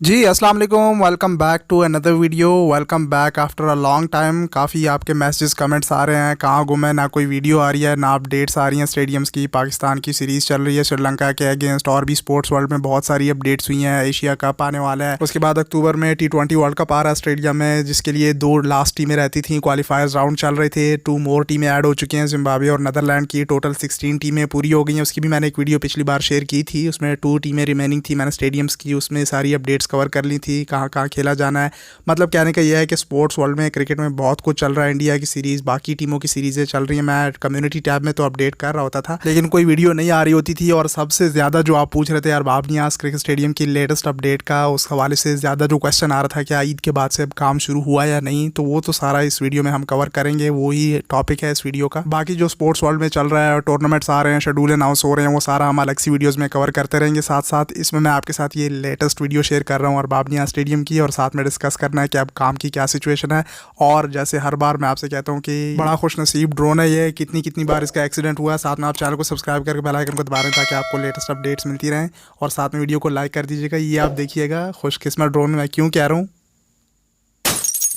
जी अस्सलाम वालेकुम। Welcome back to another video. Welcome back after a long time. काफ़ी आपके मैसेजेस कमेंट्स आ रहे हैं, कहाँ गुम है, ना कोई वीडियो आ रही है, ना अपडेट्स आ रही हैं स्टेडियम्स की। पाकिस्तान की सीरीज़ चल रही है श्रीलंका के अगेंस्ट, और भी स्पोर्ट्स वर्ल्ड में बहुत सारी अपडेट्स हुई हैं। एशिया कप आने वाला है, उसके बाद अक्टूबर में T20 वर्ल्ड कप आ रहा है ऑस्ट्रेलिया में, जिसके लिए 2 लास्ट टीमें रहती थी। क्वालिफायर्स राउंड चल रहे थे, 2 मोर टीमें ऐड हो चुकी हैं, जिम्बाब्वे और नीदरलैंड की। टोटल 16 टीमें पूरी हो गई हैं। उसकी भी मैंने एक वीडियो पिछली बार शेयर की थी, उसमें 2 टीमें रिमेनिंग थी। मैंने स्टेडियम्स की उसमें सारी अपडेट्स कवर कर ली थी, कहाँ कहाँ खेला जाना है। मतलब कहने का यह है कि स्पोर्ट्स वर्ल्ड में, क्रिकेट में बहुत कुछ चल रहा है। इंडिया की सीरीज़, बाकी टीमों की सीरीज़ें चल रही हैं। मैं कम्युनिटी टैब में तो अपडेट कर रहा होता था, लेकिन कोई वीडियो नहीं आ रही होती थी। और सबसे ज़्यादा जो आप पूछ रहे थे अरबाब नियाज़ क्रिकेट स्टेडियम की लेटेस्ट अपडेट का, उस हवाले से ज़्यादा जो क्वेश्चन आ रहा था कि ईद के बाद से अब काम शुरू हुआ या नहीं, तो वो तो सारा इस वीडियो में हम कवर करेंगे। वो ही टॉपिक है इस वीडियो का। बाकी जो स्पोर्ट्स वर्ल्ड में चल रहा है, टूर्नामेंट्स आ रहे हैं, शेड्यूल अनाउंस हो रहे हैं, वो सारा हम अलग सी वीडियोज़ में कवर करते रहेंगे। साथ साथ इसमें मैं आपके साथ ये लेटेस्ट वीडियो शेयर कर रहा हूँ अरबाब नियाज़ स्टेडियम की, और साथ में डिस्कस करना है कि अब काम की क्या सिचुएशन है। और जैसे हर बार मैं आपसे कहता हूँ कि बड़ा खुशनसीब ड्रोन है ये, कितनी कितनी बार इसका एक्सीडेंट हुआ है। साथ में आप चैनल को सब्सक्राइब करके बेल आइकन को दबा दें ताकि आपको लेटेस्ट अपडेट्स मिलती रहें, और साथ में वीडियो को लाइक कर दीजिएगा। ये आप देखिएगा, खुशकिस्मत ड्रोन मैं क्यों कह रहा हूँ।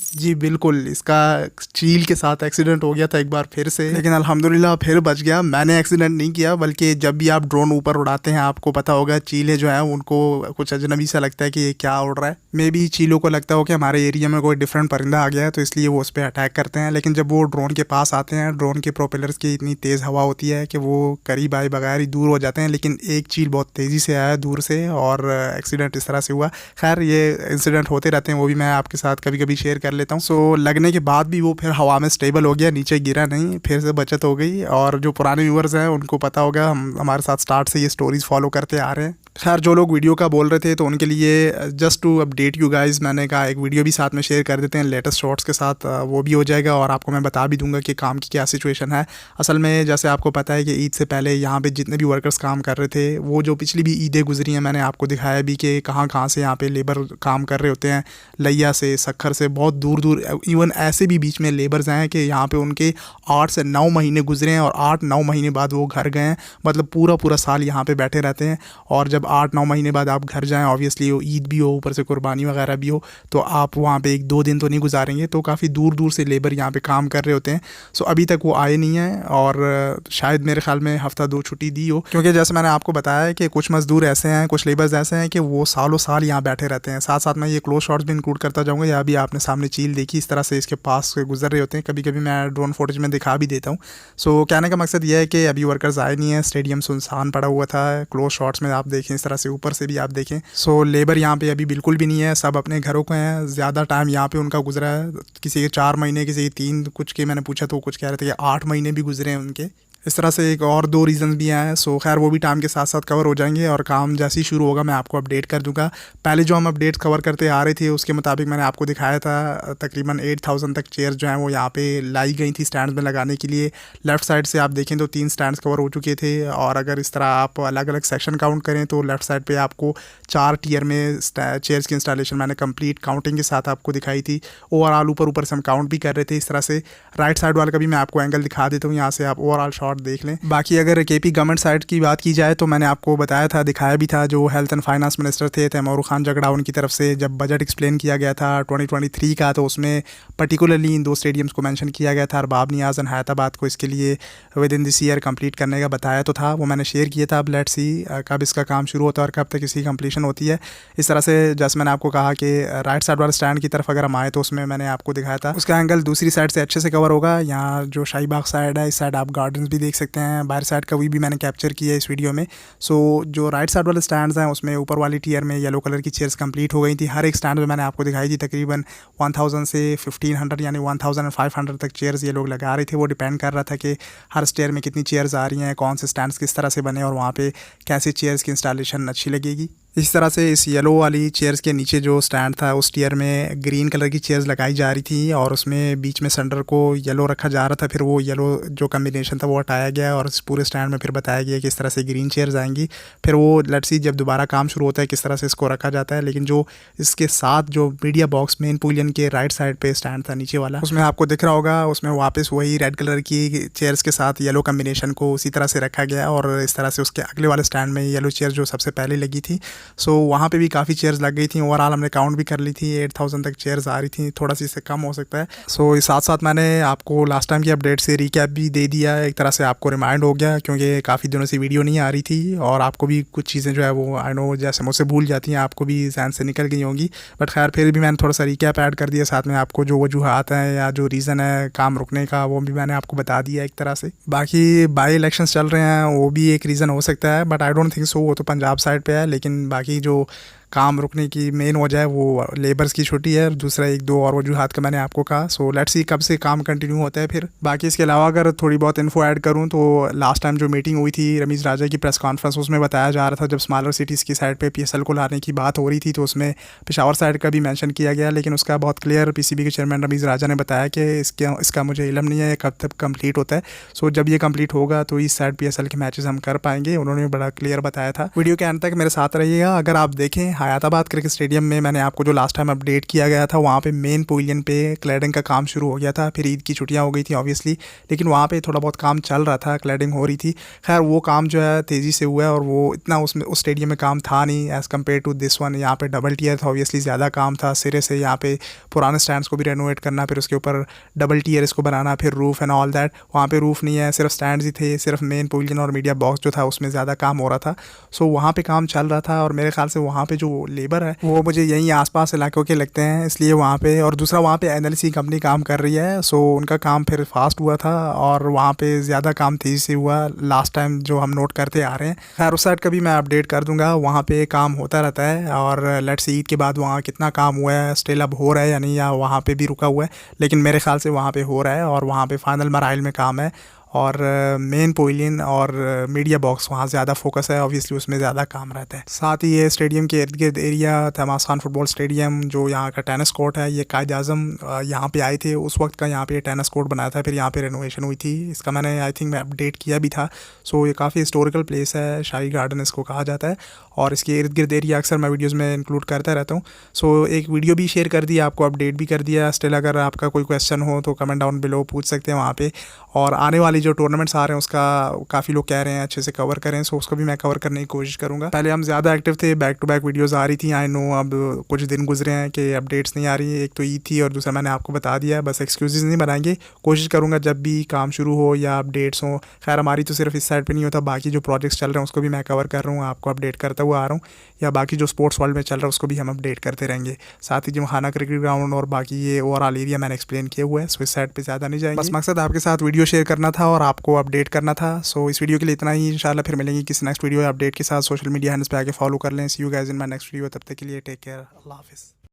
जी बिल्कुल, इसका चील के साथ एक्सीडेंट हो गया था एक बार फिर से, लेकिन अल्हम्दुलिल्लाह फिर बच गया। मैंने एक्सीडेंट नहीं किया, बल्कि जब भी आप ड्रोन ऊपर उड़ाते हैं आपको पता होगा चीले जो हैं उनको कुछ अजनबी सा लगता है कि ये क्या उड़ रहा है। मे बी चीलों को लगता हो कि हमारे एरिया में कोई डिफरेंट परिंदा आ गया है, तो इसलिए वो उस पर अटैक करते हैं। लेकिन जब वो ड्रोन के पास आते हैं, ड्रोन के प्रोपेलर्स की इतनी तेज़ हवा होती है कि वो करीब आए बगैर ही दूर हो जाते हैं। लेकिन एक चील बहुत तेज़ी से आया दूर से, और एक्सीडेंट इस तरह से हुआ। खैर ये इंसिडेंट होते रहते हैं, वो भी मैं आपके साथ कभी कभी शेयर कर लेता हूँ। सो लगने के बाद भी वो फिर हवा में स्टेबल हो गया, नीचे गिरा नहीं, फिर से बचत हो गई। और जो पुराने व्यूअर्स हैं उनको पता होगा, हम हमारे साथ स्टार्ट से ये स्टोरीज फॉलो करते आ रहे हैं। खैर जो लोग वीडियो का बोल रहे थे तो उनके लिए just to update you guys, मैंने कहा एक वीडियो भी साथ में शेयर कर देते हैं लेटेस्ट शॉट्स के साथ। वो भी हो जाएगा, और आपको मैं बता भी दूंगा कि काम की क्या सिचुएशन है। असल में जैसे आपको पता है कि ईद से पहले यहाँ पे जितने भी वर्कर्स काम कर रहे थे, वो जो पिछली भी ईदें गुजरी हैं, मैंने आपको दिखाया भी कि कहाँ कहाँ से यहाँ पे लेबर काम कर रहे होते हैं। लिया से, सखर से, बहुत दूर दूर, इवन ऐसे भी बीच में लेबर्स हैं कि यहाँ पे उनके 8 से 9 महीने गुजरे हैं, और 8-9 महीने बाद वो घर गए हैं। मतलब पूरा पूरा साल यहाँ पे बैठे रहते हैं। और जब 8-9 महीने बाद आप घर जाएं, ऑब्वियसली वो ईद भी हो, ऊपर से कुर्बानी वगैरह भी हो, तो आप वहाँ पे 1-2 दिन तो नहीं गुजारेंगे। तो काफ़ी दूर दूर से लेबर यहाँ पे काम कर रहे होते हैं। सो अभी तक वो आए नहीं हैं, और शायद मेरे ख्याल में हफ्ता 2 छुट्टी दी हो, क्योंकि जैसे मैंने आपको बताया है कि कुछ मज़दूर ऐसे हैं, कुछ लेबर्स ऐसे हैं कि वो सालों साल यहाँ बैठे रहते हैं। साथ साथ मैं ये क्लोज शॉट्स भी इंक्लूड करता जाऊँगा। या भी आपने सामने चील देखी, इस तरह से इसके पास से गुजर रहे होते हैं। कभी कभी मैं ड्रोन फुटेज में दिखा भी देता हूँ। सो कहने का मकसद यह है कि अभी वर्कर्स आए नहीं हैं, स्टेडियम सुनसान पड़ा हुआ था। क्लोज शॉट्स में आप देखें, इस तरह से ऊपर से भी आप देखें। सो लेबर यहाँ पे अभी बिल्कुल भी नहीं है, सब अपने घरों को हैं। ज़्यादा टाइम यहाँ पे उनका गुजरा है, किसी के 4 महीने, किसी के 3, कुछ के मैंने पूछा तो कुछ कह रहे थे कि 8 महीने भी गुजरे हैं उनके। इस तरह से एक और 2 रीज़न भी हैं। सो खैर वो भी टाइम के साथ साथ कवर हो जाएंगे, और काम जैसे ही शुरू होगा मैं आपको अपडेट कर दूंगा। पहले जो हम अपडेट्स कवर करते आ रहे थे उसके मुताबिक मैंने आपको दिखाया था तकरीबन 8000 तक चेयर्स जो हैं वो यहाँ पे लाई गई थी स्टैंड्स में लगाने के लिए। लेफ़्ट साइड से आप देखें तो 3 स्टैंड्स कवर हो चुके थे, और अगर इस तरह आप अलग अलग सेक्शन काउंट करें तो लेफ़्ट साइड पर आपको 4 टीयर में चेयर्स की इंस्टॉलेशन मैंने कंप्लीट काउंटिंग के साथ आपको दिखाई थी। ओवरऑल ऊपर से हम काउंट भी कर रहे थे इस तरह से। राइट साइड वाला का भी मैं आपको एंगल दिखा देता हूँ, यहाँ से आप ओवरऑल शॉट देख लें। बाकी अगर केपी गवर्नमेंट साइड की बात की जाए तो मैंने आपको बताया था, दिखाया भी था, जो हेल्थ एंड फाइनेंस मिनिस्टर थे तैमूर खान जगड़ा, उनकी तरफ से जब बजट एक्सप्लेन किया गया था 2023 का, तो उसमें पर्टिकुलरली इन 2 स्टेडियम्स को मेंशन किया गया था, अरबाब नियाज़ एंड हैदराबाद को इसके लिए with in this year complete करने का बताया तो था। वो मैंने शेयर किया था। अब लेट्स सी कब इसका काम शुरू होता है और कब तक इसकी कंप्लीशन होती है। इस तरह से जैसे मैंने आपको कहा कि राइट साइड वाले स्टैंड की तरफ अगर हम आए तो उसमें मैंने आपको दिखाया था उसका एंगल दूसरी साइड से अच्छे से कवर होगा। यहाँ जो शाहीबाग साइड है, इस साइड आप गार्डन्स भी देख सकते हैं, बाहर साइड का भी मैंने कैप्चर किया है इस वीडियो में। सो जो राइट साइड वाले स्टैंड्स हैं उसमें ऊपर वाली टीयर में येलो कलर की चेयर्स कंप्लीट हो गई थी। हर एक स्टैंड में मैंने आपको दिखाई थी तकरीबन 1000 से 1500 यानी 1500 तक चेयर्स ये लोग लगा रहे थे। वो डिपेंड कर रहा था कि हर स्टेयर में कितनी चेयर्स आ रही हैं, कौन से स्टैंड्स किस तरह से बने, और वहाँ पे कैसे चेयर्स की इंस्टॉलेशन अच्छी लगेगी। इस तरह से इस येलो वाली चेयर्स के नीचे जो स्टैंड था उस टीयर में ग्रीन कलर की चेयर्स लगाई जा रही थी, और उसमें बीच में सेंटर को येलो रखा जा रहा था। फिर वो येलो जो कम्बिनेशन था वो हटाया गया, और इस पूरे स्टैंड में फिर बताया गया कि इस तरह से ग्रीन चेयर्स आएंगी। फिर वो लेट्स सी जब दोबारा काम शुरू होता है किस तरह से इसको रखा जाता है। लेकिन जो इसके साथ जो मीडिया बॉक्स मेन पुलियन के राइट साइड पे स्टैंड था नीचे वाला, उसमें आपको दिख रहा होगा, उसमें वापस वही रेड कलर की चेयर्स के साथ येलो कम्बिनेशन को उसी तरह से रखा गया, और इस तरह से उसके अगले वाले स्टैंड में येलो चेयर जो सबसे पहले लगी थी सो वहाँ पे भी काफ़ी चेयर्स लग गई थी। ओवरऑल हमने काउंट भी कर ली थी, 8000 तक चेयर्स आ रही थी, थोड़ा सी इससे कम हो सकता है। सो साथ साथ मैंने आपको लास्ट टाइम की अपडेट से रिकैप भी दे दिया, एक तरह से आपको रिमाइंड हो गया, क्योंकि काफ़ी दिनों से वीडियो नहीं आ रही थी और आपको भी कुछ चीज़ें जो है वो आई नो जैसे मुझसे भूल जाती हैं, आपको भी जहन से निकल गई होंगी। बट खैर फिर भी मैंने थोड़ा सा रिकैप ऐड कर दिया, साथ में आपको जो वजूहात हैं या जो रीज़न है काम रुकने का वो भी मैंने आपको बता दिया एक तरह से। बाकी बाई इलेक्शंस चल रहे हैं, वो भी एक रीज़न हो सकता है, but I don't think so, वो तो पंजाब साइड पे है। लेकिन बाकी जो काम रुकने की मेन वजह है वो लेबर्स की छुट्टी है, और दूसरा एक दो और वजूहात का मैंने आपको कहा। सो लेट्स सी कब से काम कंटिन्यू होता है फिर। बाकी इसके अलावा अगर थोड़ी बहुत इन्फो ऐड करूं तो लास्ट टाइम जो मीटिंग हुई थी रमीज़ राजा की प्रेस कॉन्फ्रेंस, उसमें बताया जा रहा था जब स्मॉलर सिटीज़ की साइड पे PSL को लाने की बात हो रही थी, तो उसमें पेशावर साइड का भी मेंशन किया गया, लेकिन उसका बहुत क्लियर PCB के चेयरमैन रमीज़ राजा ने बताया कि इसका मुझे इल्म नहीं है कब तक कंप्लीट होता है। सो जब ये कंप्लीट होगा तो इस साइड PSL के मैचेस हम कर पाएंगे, उन्होंने बड़ा क्लियर बताया था। वीडियो के एंड तक मेरे साथ रहिएगा। अगर आप देखें हयाताबाद क्रिकेट स्टेडियम में मैंने आपको जो लास्ट टाइम अपडेट किया गया था, वहाँ पे मेन पवेलियन पे क्लैडिंग का काम शुरू हो गया था। फिर ईद की छुट्टियाँ हो गई थी ऑब्वियसली, लेकिन वहाँ पे थोड़ा बहुत काम चल रहा था, क्लैडिंग हो रही थी। खैर वो काम जो है तेज़ी से हुआ है, और वो इतना उसमें उस स्टेडियम में काम था नहीं as compare to this one. यहाँ पे डबल टियर था, ऑब्वियसली ज़्यादा काम था सिरे से। यहाँ पे पुराने स्टैंड्स को भी रेनोवेट करना, फिर उसके ऊपर डबल टियर इसको बनाना, फिर रूफ़ एंड ऑल दैट। वहाँ पे रूफ़ नहीं है, सिर्फ स्टैंड्स ही थे, सिर्फ मेन पवेलियन और मीडिया बॉक्स जो था उसमें ज़्यादा काम हो रहा था। सो वहाँ पे काम चल रहा था, और मेरे ख्याल से वहाँ पे जो लेबर है वो मुझे यहीं आसपास इलाकों के लगते हैं, इसलिए वहाँ पे। और दूसरा वहाँ पे NLC कंपनी काम कर रही है, सो उनका काम फिर फास्ट हुआ था, और वहाँ पे ज़्यादा काम तेज़ी से हुआ लास्ट टाइम जो हम नोट करते आ रहे हैं। खैर उस साइड का भी मैं अपडेट कर दूंगा, वहाँ पे काम होता रहता है। और लेट्स ईद के बाद वहाँ कितना काम हुआ है, स्टिल अब हो रहा है या नहीं, या वहाँ पे भी रुका हुआ है, लेकिन मेरे ख्याल से वहाँ पे हो रहा है, और वहाँ पे फाइनल मराइल में काम है। और मेन पवेलियन और मीडिया बॉक्स वहाँ ज़्यादा फोकस है, ऑब्वियसली उसमें ज़्यादा काम रहता है। साथ ही ये स्टेडियम के इर्द गिर्द एरिया तहमास खान फुटबॉल स्टेडियम, जो यहाँ का टेनिस कोर्ट है, ये कायद आज़म यहाँ पे आए थे उस वक्त का, यहाँ पे टेनिस कोर्ट बनाया था, फिर यहाँ पे रेनोवेशन हुई थी। इसका मैंने आई थिंक मैं अपडेट किया भी था। सो ये काफ़ी हिस्टोरिकल प्लेस है, शाही गार्डन इसको कहा जाता है, और इसके इर्द गिर्द एरिया अक्सर मैं वीडियोज़ में इंक्लूड करता रहता हूँ। सो एक वीडियो भी शेयर कर दिया, आपको अपडेट भी कर दिया। स्टिल अगर आपका कोई क्वेश्चन हो तो कमेंट डाउन बिलो पूछ सकते हैं वहाँ पे। और आने वाली जो टूर्नामेंट्स आ रहे हैं उसका काफ़ी लोग कह रहे हैं अच्छे से कवर करें, सो उसको भी मैं कवर करने की कोशिश करूँगा। पहले हम ज़्यादा एक्टिव थे, बैक टू बैक वीडियोज़ आ रही थी, आई नो अब कुछ दिन गुजरे हैं कि अपडेट्स नहीं आ रही है। एक तो ईद थी और दूसरा मैंने आपको बता दिया, बस एक्सक्यूज़ नहीं बनाएंगे। कोशिश करूँगा जब भी काम शुरू हो या अपडेट्स हो, खैर हमारी तो सिर्फ इस साइड पर नहीं होता, बाकी जो प्रोजेक्ट्स चल रहे हैं उसको भी मैं कवर कर रहा हूँ, आपको अपडेट करता हुआ आ रहा हूँ, या बाकी जो स्पोर्ट्स वर्ल्ड में चल रहा है उसको भी हम अपडेट करते रहेंगे। साथ ही जिमखाना क्रिकेट ग्राउंड और बाकी ये ओवरऑल एरिया मैंने एक्सप्लेन किया हुआ है, सो इस साइड पे ज़्यादा नहीं जाएंगे। बस मकसद आपके साथ वीडियो शेयर करना था और आपको अपडेट करना था। सो इस वीडियो के लिए इतना ही, इंशाल्लाह फिर मिलेंगे किसी नेक्स्ट वीडियो या अपडेट के साथ। सोशल मीडिया हैंडल्स पे आके फॉलो कर लें। See you guys in my next video, तब तक के लिए टेक केयर, अल्लाह हाफिज़।